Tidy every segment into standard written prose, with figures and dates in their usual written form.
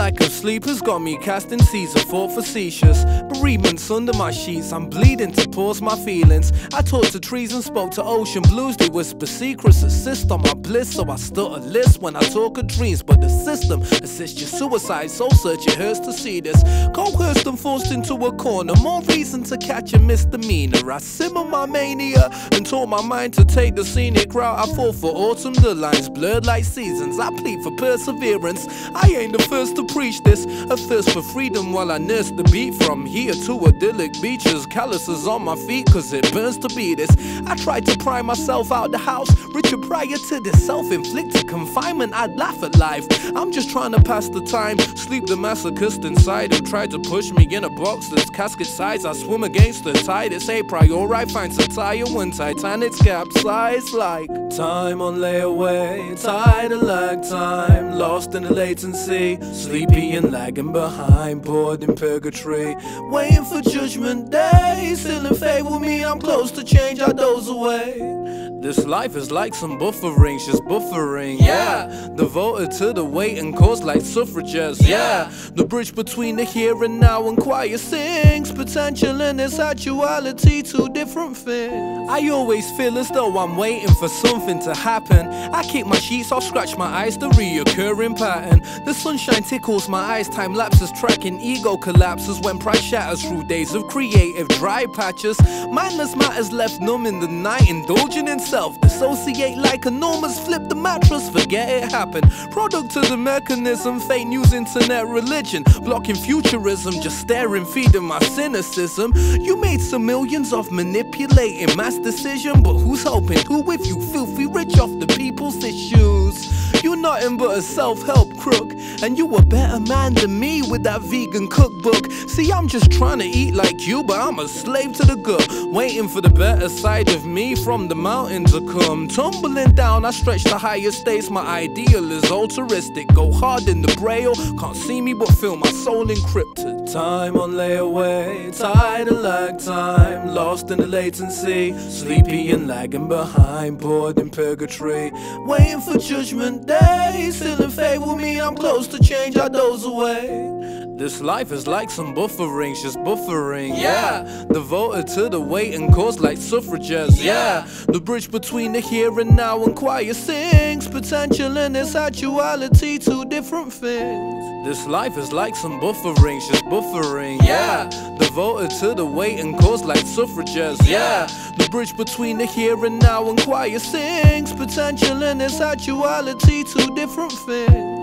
lack of sleep has got me casting seeds of thought facetious. Bereavements under my sheets, I'm bleeding to pause my feelings. I talked to trees and spoke to ocean blues. They whisper secrets, assist on my bliss. So I stutter list when I talk of dreams. But the system assists your suicide, soul search, it hurts to see this. Coerced and forced into a corner, more reason to catch a misdemeanor. I simmer my mania and taught my mind to take the scenic route. I fall for autumn, the lines blurred like seasons. I plead for perseverance, I ain't the first to preach this. A thirst for freedom while I nurse the beat. From here to idyllic beaches, calluses on my feet cause it burns to be this. I tried to pry myself out the house, richer prior to this self-inflicted confinement. I'd laugh at life, I'm just trying to pass the time. Sleep the masochist inside who tried to push me in a box that's casket size. I swim against the tide, it's a priori, finds a tire when Titanic's capsize. Like time on layaway, tide and lag time, lost in the latency, sleepy and lagging behind, bored in purgatory, waiting for judgment day. Still in fate with me, I'm close to change, I doze away. This life is like some buffering, just buffering, yeah. Devoted to the waiting cause like suffragettes, yeah. The bridge between the here and now and quiet things. Potential and its actuality, two different things. I always feel as though I'm waiting for something to happen. I kick my sheets, I'll scratch my eyes, the reoccurring pattern. The sunshine tickles my eyes, time lapses, tracking ego collapses when pride shatters through days of creative dry patches. Mindless matters left numb in the night, indulging in self-dissociate like enormous, flip the mattress, forget it happened. Product of the mechanism, fake news, internet religion, blocking futurism, just staring, feeding my cynicism. You made some millions off manipulating mass decision, but who's hoping? Who if you filthy rich off the people's issues? You're nothing but a self-help crook, and you a better man than me with that vegan cookbook. See, I'm just trying to eat like you, but I'm a slave to the gut, waiting for the better side of me from the mountain to come. Tumbling down, I stretch the higher states, my ideal is altruistic. Go hard in the braille, can't see me but feel my soul encrypted. Time on layaway, tide and lag time, lost in the latency, sleepy and lagging behind, bored in purgatory, waiting for judgment day. Still in fate with me, I'm close to change, I doze away. This life is like some buffering, just buffering, yeah. Devoted to the waiting cause like suffragettes, yeah. The bridge between the here and now and quiet things. Potential and its actuality, two different things. This life is like some buffering, just buffering, yeah. Devoted to the waiting cause like suffragettes, yeah. The bridge between the here and now and quiet things. Potential and its actuality, two different things.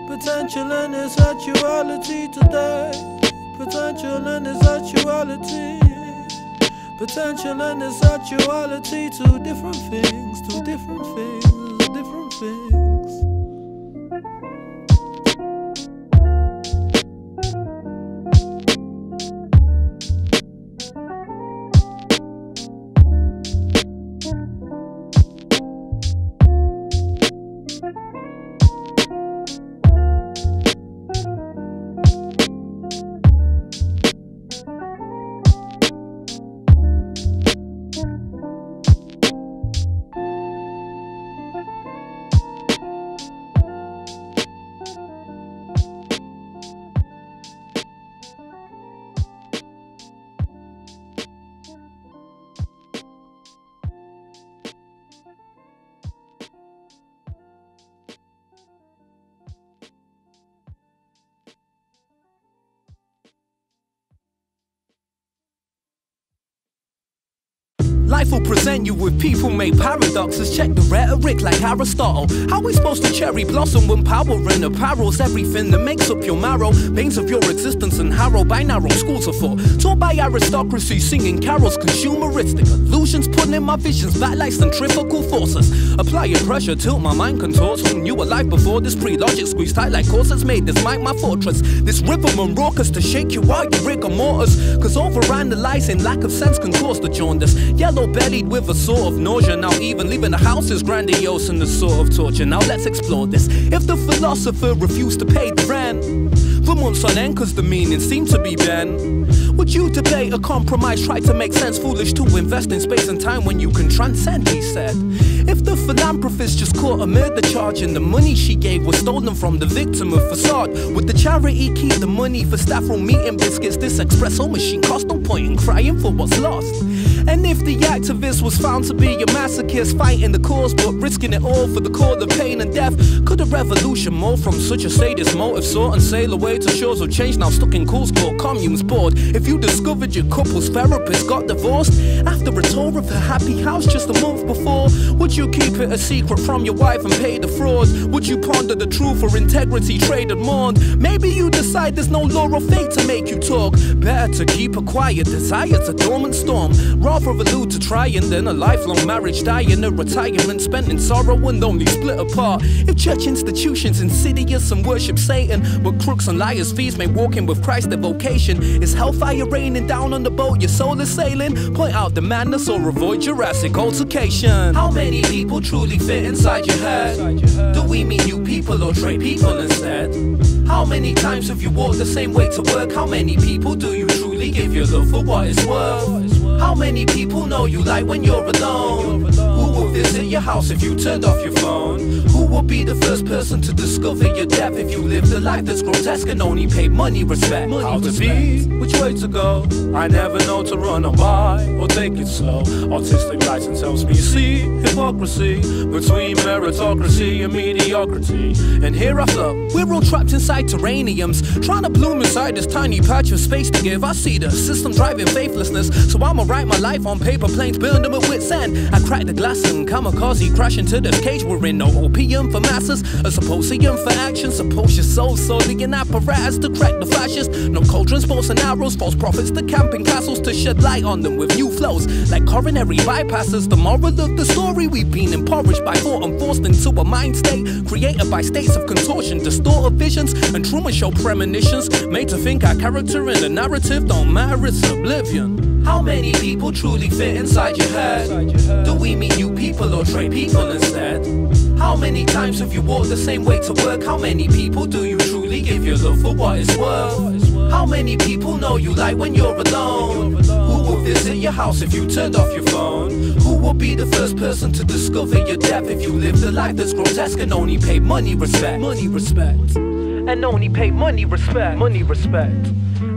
Potential and its actuality today. Potential and its actuality. Potential and its actuality, two different things, two different things, different things. Life will present you with people made paradoxes. Check the rhetoric like Aristotle. How we supposed to cherry blossom when power and apparel's everything that makes up your marrow? Veins of your existence and harrow by narrow schools of thought, taught by aristocracy, singing carols, consumeristic illusions, putting in my visions back like centrifugal forces. Applying pressure, tilt my mind contorts. Who knew a life before this? Pre-logic squeeze tight like corsets, made this mic my fortress. This rhythm and raucous to shake you out, you rigor mortis. Cause overanalyzing lack of sense can cause the jaundice. Yellow bellied with a sort of nausea. Now even leaving the house is grandiose and a sort of torture. Now let's explore this. If the philosopher refused to pay the rent, for months on end, cause the meaning seemed to be bent. Would you debate a compromise, try to make sense? Foolish to invest in space and time when you can transcend, he said. If the philanthropist just caught a murder charge and the money she gave was stolen from the victim of facade, would the charity keep the money for staff room meeting biscuits? This espresso machine cost no point in crying for what's lost. And if the activist was found to be a masochist, fighting the cause but risking it all for the cause of pain and death, could a revolution morph from such a sadist motive sought and sail away to shores of change now stuck in cool court communes bored? If you discovered your couple's therapist got divorced after a tour of her happy house just a month before, would you keep it a secret from your wife and pay the fraud? Would you ponder the truth or integrity traded mourned? Maybe you decide there's no law or fate to make you talk. Better to keep it quiet, desire's a dormant storm. Rather allude to trying than a lifelong marriage dying, a retirement spent in sorrow and only split apart. If church institutions insidious and worship Satan, but crooks and liars feast may walk in with Christ their vocation. Is hellfire raining down on the boat your soul is sailing? Point out the madness or avoid Jurassic altercation. How many people truly fit inside your head? Do we meet new people or trade people instead? How many times have you walked the same way to work? How many people do you truly give your love for what it's worth? How many people know you like when you're alone? Who will visit your house if you turned off your phone? Who will be the first person to discover your depth if you lived a life that's grotesque and only paid money respect? How to be, which way to go? I never know to run or buy or take it slow. Autistic license helps me see hypocrisy between meritocracy and mediocrity. And here I float. We're all trapped inside terraniums, trying to bloom inside this tiny patch of space to give. I see the system driving faithlessness, so I'ma write my life on paper planes, burn them at wit's end. I crack the glass and kamikaze crash into this cage we're in. No opium for masses, a symposium for action. Suppose your soul's solely an apparatus to crack the fascists. No cauldrons, bows and arrows, false prophets to camping castles to shed light on them with new flows like coronary bypasses. The moral of the story, we've been impoverished by thought and forced into a mind state created by states of contortion, distorted visions and Truman Show premonitions, made to think our character in the narrative don't matter, it's oblivion. How many people truly fit inside your head? Do we meet new people or trade people instead? How many times have you walked the same way to work? How many people do you truly give your love for what it's worth? How many people know you like when you're alone? Who will visit your house if you turned off your phone? Who will be the first person to discover your depth if you lived a life that's grotesque and only paid money respect? Money respect. And only paid money respect. Money respect.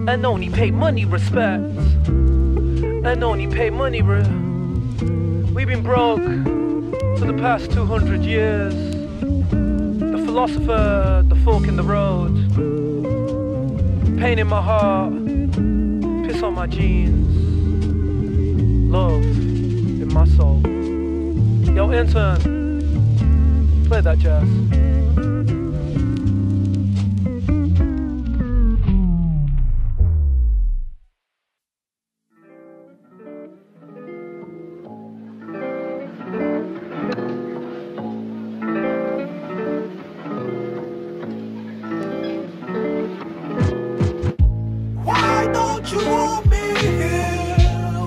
And only paid money respect. And only pay money. We've been broke for the past 200 years. The philosopher, the fork in the road, pain in my heart, piss on my jeans, love in my soul. Yo, intern, play that jazz. You want me here?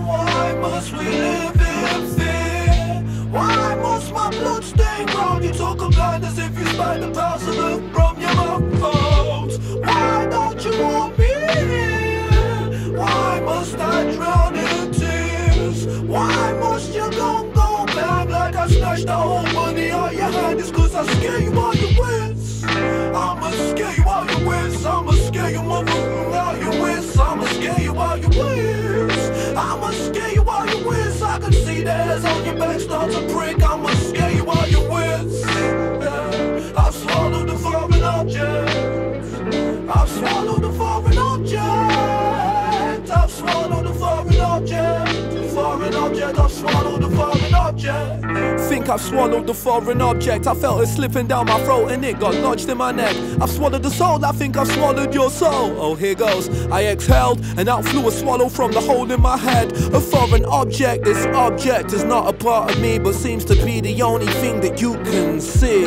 Why must we live in fear? Why must my blood stain brown? You talk of blindness if you spy the powers of earth from your mouth. Why don't you want me here? Why must I drown in tears? Why must you go back like I snatched the whole money out your hand? It's cause I scare you while you wins. I'ma scare you while you wins. I'ma scare you mother while you wins. I'ma scare you while you wins. I'ma scare you while you wins. I can see the hairs on your back start to prick. I'ma scare you while you wins. I've swallowed the foreign object. I've swallowed the foreign object. I've swallowed the foreign object. Foreign object. I've swallowed the foreign object. Think I've swallowed the foreign object. I felt it slipping down my throat and it got lodged in my neck. I've swallowed the soul, I think I've swallowed your soul. Oh, here goes. I exhaled and out flew a swallow from the hole in my head. A foreign object, this object is not a part of me, but seems to be the only thing that you can see.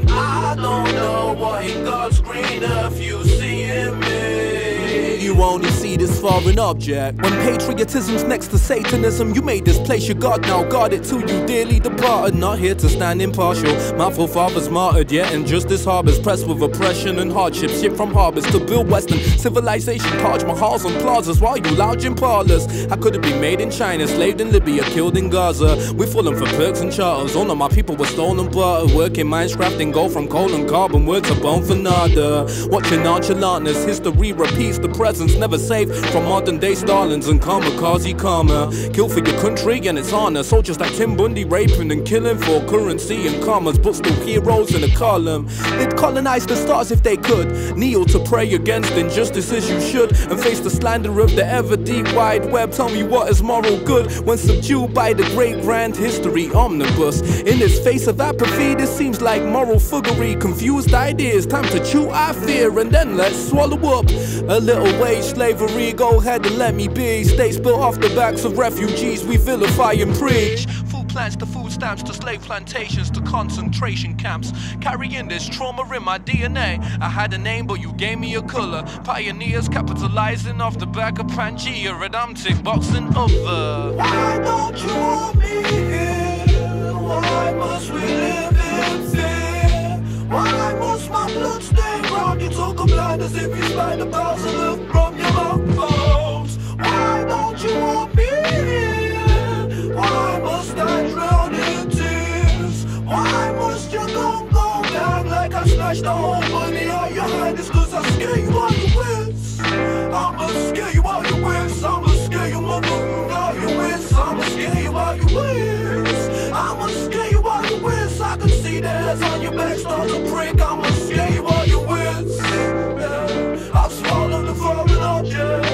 I don't know what in God's green earth you see in me. you only see this foreign object. When patriotism's next to Satanism, you made this place your God, now guard it till you dearly departed. Not here to stand impartial, my forefathers martyred, yet injustice harbors, pressed with oppression and hardship. Shipped from harbors to build Western civilization, Taj Mahals on plazas while you lounge in parlors. How could it be made in China, slaved in Libya, killed in Gaza? We're falling for perks and charters. All of my people were stolen barter, working mines, crafting gold from coal and carbon, words are bone for nada. Watching nonchalantness, history repeats the presence, never safe from modern day Stalins and kamikaze karma. Kill for your country and its honor, soldiers like Tim Bundy raping and killing for currency and commas, but still heroes in a column. They'd colonize the stars if they could, kneel to pray against injustice as you should, and face the slander of the ever deep wide web. Tell me what is moral good when subdued by the great grand history omnibus. In this face of apathy, this seems like moral foolery, confused ideas, time to chew our fear and then let's swallow up a little wage slavery. Go ahead and let me be. States built off the backs of refugees we vilify and preach. Food plants to food stamps to slave plantations to concentration camps, carrying this trauma in my DNA. I had a name but you gave me a color. Pioneers capitalizing off the back of Pangea, and I'm tick boxing over. Why don't you want me here? Why must we live in fear? Why must my blood stain ground? You talk of blind as if you spy the bowels and live from your mouth bones. Why don't you want me here? Why must I drown in tears? Why must your gun go down like I snatched the whole money out your hand? It's cause I scare you while you wins. I'ma scare you while you wins. I'ma scare you mother while you wins. I'ma scare you while you wins. I'ma scare you while you wins. I can see the hairs on your back start to break. I'ma scare you while you wins. Yeah. I've swallowed the foreign object.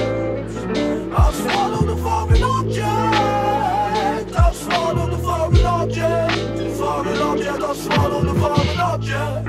I've swallowed the foreign object. I've swallowed the foreign object. Foreign object. I've swallowed the foreign object.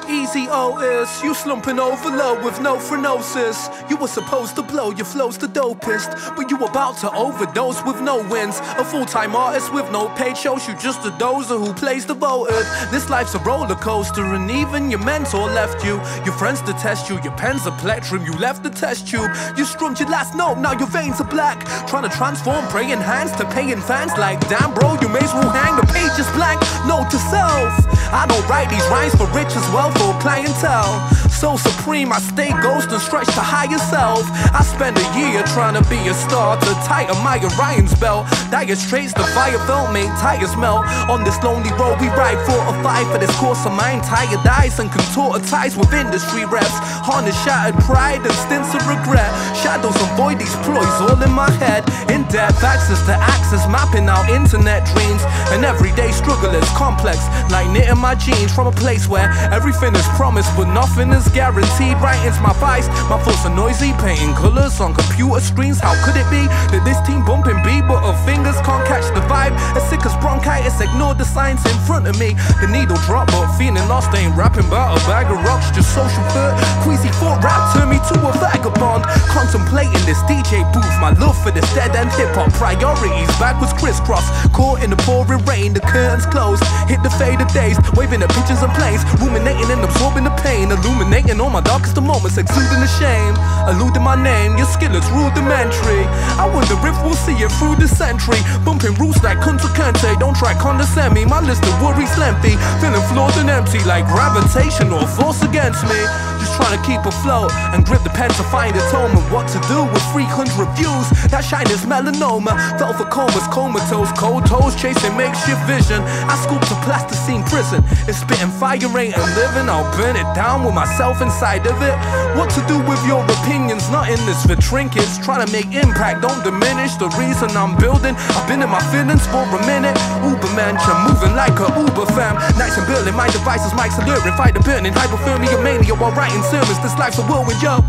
Easy Otis, you slumping over low with no phronosis. You were supposed to blow, your flow's the dopest, but you about to overdose with no wins. A full-time artist with no paid shows, you just a dozer who plays devoted. This life's a roller coaster and even your mentor left you. Your friends detest you, your pen's a plectrum, you left the test tube. You strummed your last note, now your veins are black. Trying to transform praying hands to paying fans like, damn bro, you may as well hang, the page is blank. Note to self, I don't write these rhymes for rich as well, for clientele. So supreme, I stay ghost and stretch to higher self. I spend a year trying to be a star, to tighten my Orion's belt. Dire straits, the fire felt, make tires melt. On this lonely road we ride, 4 or 5 for this course of mine. Tired eyes and contorted ties with industry reps. Harness shattered pride and stints of regret. Shadows avoid these ploys all in my head. In-depth access to access, mapping out internet dreams. An everyday struggle is complex, like knitting my jeans from a place where everything is promised but nothing is guaranteed. Writing's my vice, my thoughts are noisy, painting colors on computer screens. How could it be that this team bumping beat but her fingers can't catch the vibe? As sick as bronchitis, ignore the signs in front of me. The needle drop but feeling lost, ain't rapping about a bag of rocks. Just social hurt, queasy thought rap turned me to a vagabond. Contemplating this DJ booth, my love for this dead end hip-hop. Priorities backwards crisscross, caught in the pouring rain, the curtains closed. Hit the faded days, waving at pigeons and planes, ruminating and absorbing the pain, illuminating all my darkest of moments, exuding the shame, eluding my name. Your skill is rudimentary, I wonder if we'll see it through the century. Bumping roots like Kunta Kinte, don't try condescend me. My list of worries lengthy, feeling flawed and empty, like gravitation or force against me. just trying to keep afloat and grip the pen to find atonement. What to do with 300 views? That shine is melanoma. Fell for comas, comatose, cold toes, chasing makeshift vision. I scooped a plasticine prison. It's spitting fire, ain't living. I'll burn it down with myself inside of it. What to do with your opinions? Not in this for trinkets. Trying to make impact, don't diminish the reason I'm building. I've been in my feelings for a minute. Uber mansion, moving like a Uber fam. Nights and building, my devices, mics alluring. Fight the burning, hypothermia, mania while writing sermons. This life's a whirlwind, yo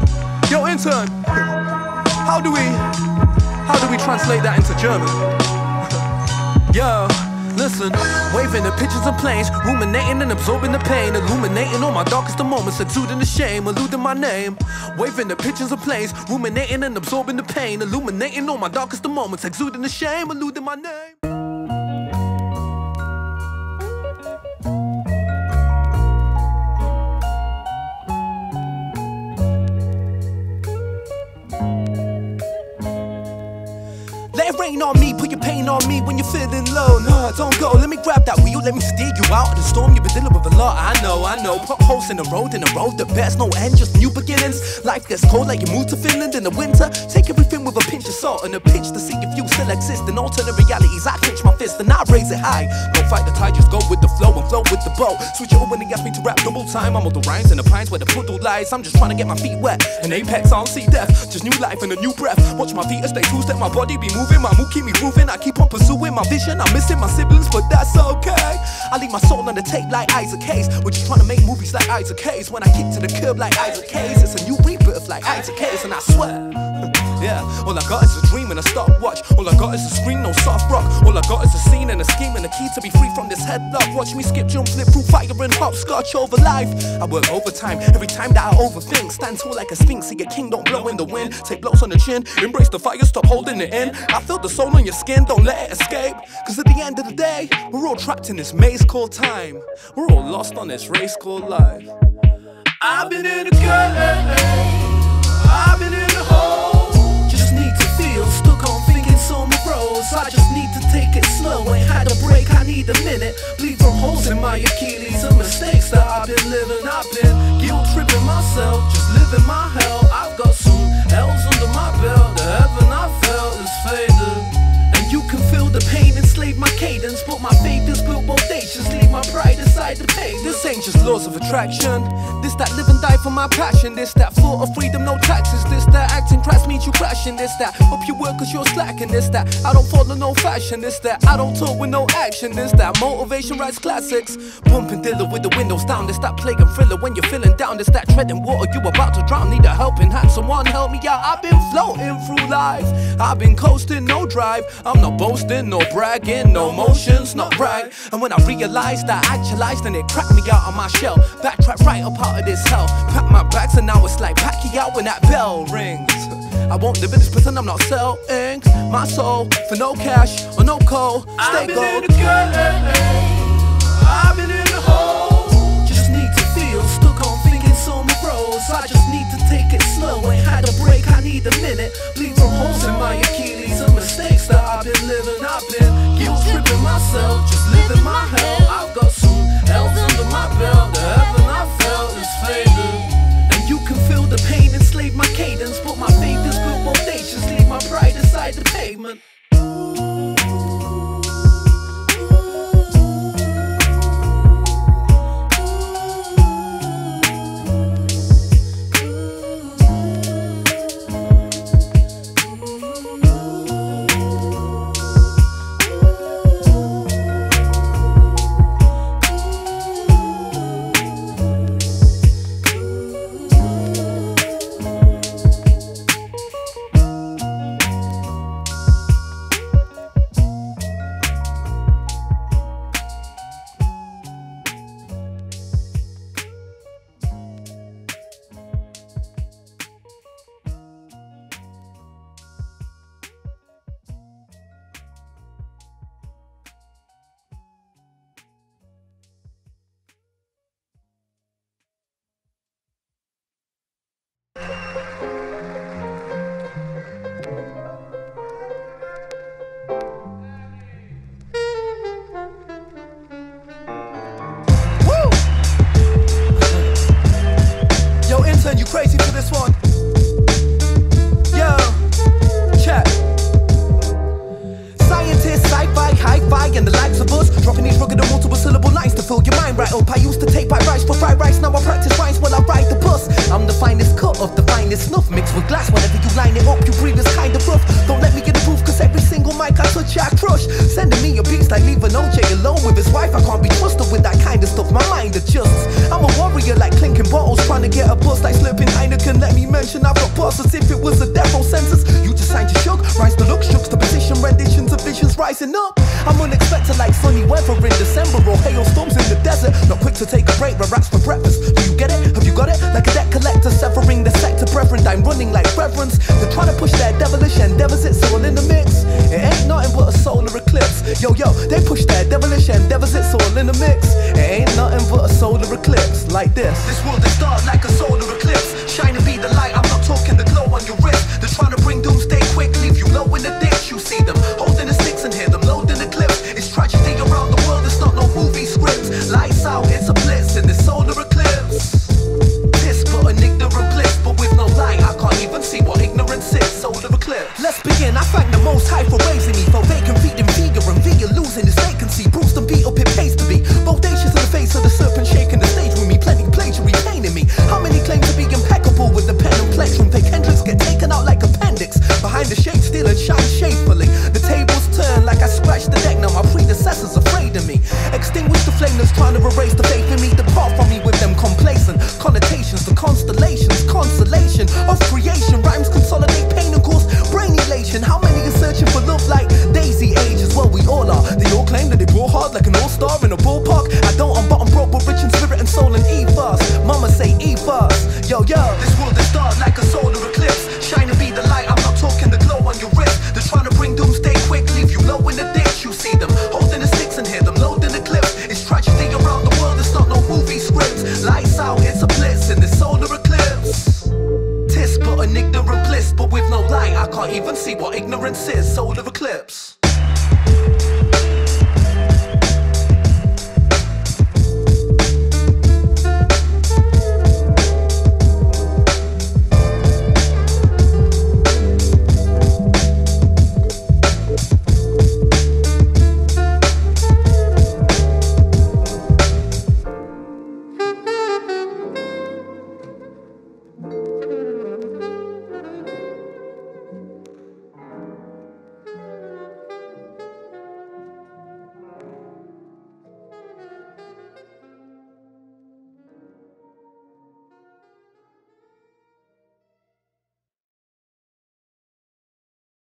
intern. How do we translate that into German? Yo, listen, waving the pictures and planes, ruminating and absorbing the pain, illuminating all my darkest of moments, exuding the shame, eluding my name. Waving the pictures and planes, ruminating and absorbing the pain, illuminating all my darkest of moments, exuding the shame, eluding my name. Let it rain on me, put your pain on me when you're feeling low. Nah, don't go, let me grab that wheel, let me steer you out of the storm. You've been dealing with a lot, I know. Potholes in the road that bears no end, just new beginnings. Life gets cold like you move to Finland in the winter. Take everything with a pinch of salt and a pinch to see if you still exist. In alternate realities, I clench my fist and I raise it high. Don't fight the tide, just go with the flow and flow with the boat. Switch it up when they ask me to rap double time. I'm all the rhymes and the pines where the puddle lies. I'm just trying to get my feet wet, an apex, I don't see death. Just new life and a new breath. Watch my feet stay two-step, my body be moving. My mood keep me moving, I keep on pursuing my vision. I'm missing my siblings, but that's okay. I leave my soul on the tape like Isaac Hayes. We're just trying to make movies like Isaac Hayes. When I kick to the curb like Isaac Hayes, it's a new rebirth like Isaac Hayes. And I swear, yeah, all I got is a dream and a stopwatch. All I got is a screen, no soft rock. All I got is a scene and a scheme and a key to be free from this headlock. Watch me skip, jump, flip through fire and hopscotch over life. I work overtime every time that I overthink. Stand tall like a sphinx, see a king, don't blow in the wind. Take blows on the chin, embrace the fire, stop holding it in. I feel the soul on your skin, don't let it escape. Cause at the end of the day, we're all trapped in this maze called time. We're all lost on this race called life. I've been in the gut, I've been in the hole. Just need to feel, stuck on thinking so many bros. I just need to take it slow, ain't had a break, I need a minute. Bleed from holes in my Achilles and mistakes that I've been living. I've been guilt tripping myself, just living my hell. I've got some L's under my belt, the heaven I felt is faded. And you can feel the pain enslave my cadence, but my faith is built bodacious, leave my pride inside the page. This ain't just laws of attraction, this that live and die for my passion. This that thought of freedom, no taxes. This that acting crash means you crashing. This that hope you work cause you're slacking. This that I don't follow no fashion. This that I don't talk with no action. This that motivation writes classics. Pumping Dilla with the windows down. This that plague and thriller when you're feeling down. This that treading water, you about to drown. Need a helping hand, someone help me out. I've been floating through life, I've been coasting, no drive. I'm not boasting, no bragging, no motions, not right. And when I realized that I actualized, then it cracked me out of my shell. Backtrack right up out of this hell. Pack my bags and now it's like Pacquiao when that bell rings. I won't live in this prison, I'm not selling my soul for no cash or no coal. Stay gold. I've been in the gut, I've been in the hole. Just need to feel, stuck on thinking so many bros. I just need to take it slow, ain't had a break, I need a minute. Bleed from holes in my Achilles and mistakes that I've been living. I've been guilt tripping myself, just living my hell. I've got some L's under my belt, the heaven I felt is faded. And you can feel the pain enslave my cadence, but my faith is built bodacious, leave my pride inside the pavement. position. I've got bars as if it was a death row sentence. You just signed your shook, rise the look, shooks the position, renditions of visions rising up. I'm unexpected like sunny weather in December or hailstorms in the desert. Not quick to take a break, where raps for breakfast. Do you get it? Have you got it? Like a debt collector severing the sector, brethren. I'm running like reverends. They're trying to push their devilish endeavors, it's all in the mix. It ain't nothing but a solar eclipse. Yo, they push their devilish endeavors, it's all in the mix. It ain't nothing but a solar eclipse, like this. This world is dark like a solar eclipse. Shine and be the light, I'm not talking the glow on your wrist. They're trying to bring doomsday quick, leave you low in the ditch. You see them holding the sticks and hear them loading the clips. It's tragedy around the world, it's not no movie scripts. Lights out, it's a blitz in this solar eclipse. This but an ignorant bliss, but with no light I can't even see what ignorance is. Solar eclipse. Let's begin. I thank the Most High for raising me, for vacant feeding vigor and vigor losing its vacancy. Bruised and beat up, it pays to be bodacious in the face of the serpent, shaking the stage with me. Plenty plagiary painting me. How many claim to be impeccable with the pen and plectrum? Fake Hendrix get taken out like appendix. Behind the shade still and shine shapefully. The tables turn like I scratched the deck. Now my predecessors afraid of me. Extinguish the flame that's trying to erase the faith in me. Depart from me with them complacent connotations. The constellations, consolation of creation. Rhymes consolidate pain and cause brain elation. How many are searching for love like Daisy ages? Well, we all are. They all claim that they ball hard like an all-star in a ballpark. I don't, I'm bottom broke but rich in spirit and soul and ethos. Mama say ethos. Yo, this